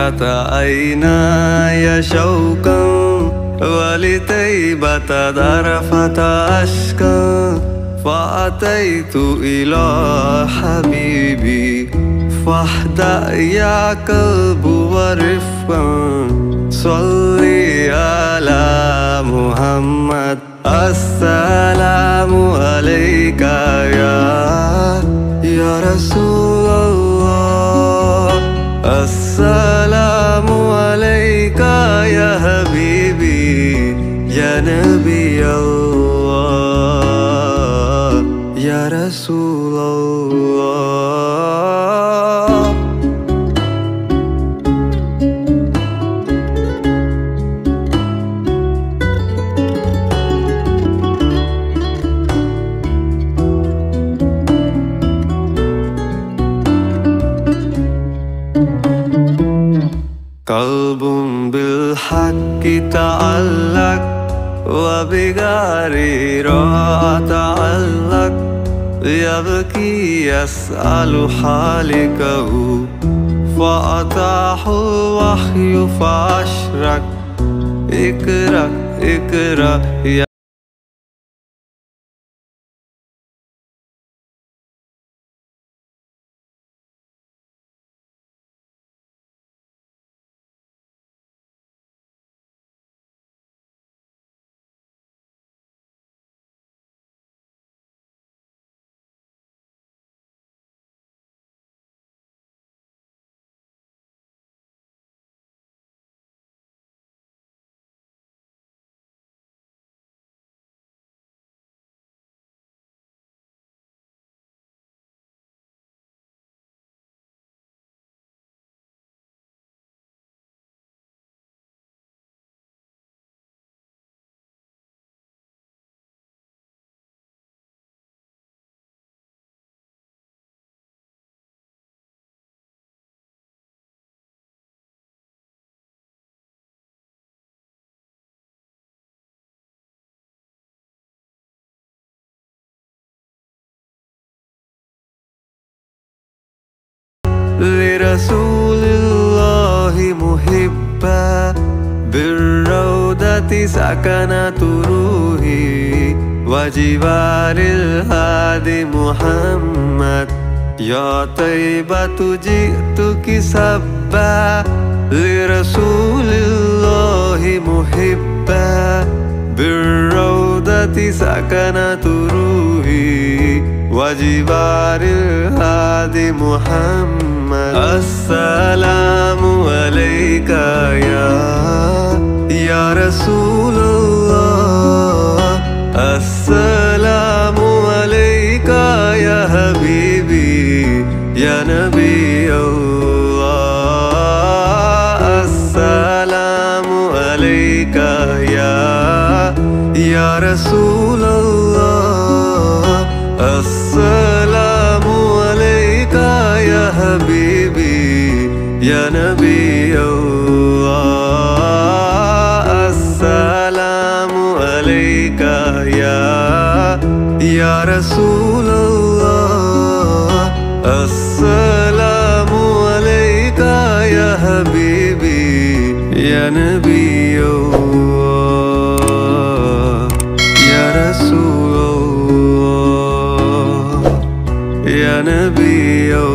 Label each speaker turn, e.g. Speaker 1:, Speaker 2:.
Speaker 1: فقط عيناي شوقا ولطيبة ذرفة أشكا فأتيت إلى حبيبي فاهدأ يا قلب ورفقا صلي على محمد السلام عليك يا رسول الله السلام عليك يا حبيبي يا نبي الله يا رسول الله قلب بالحق تعلق وبغير تعلق يبكي يسأل حالكه فأتاه الوحي فأشرق اقرأ اقرأ يا لرسول الله محبا بالروضة سكنت روحي وجوار الهادي محمد يا طيبة جئتك سبا لرسول الله محبا بالروضة سكنت روحي وجوار الهادي محمد السلام عليك يا رسول الله السلام عليك يا حبيبي يا نبي الله السلام عليك يا رسول الله السلام عليك يا حبيبي يا نبي الله السلام عليك يا رسول الله السلام عليك يا حبيبي يا نبي الله يا رسول الله يا نبي الله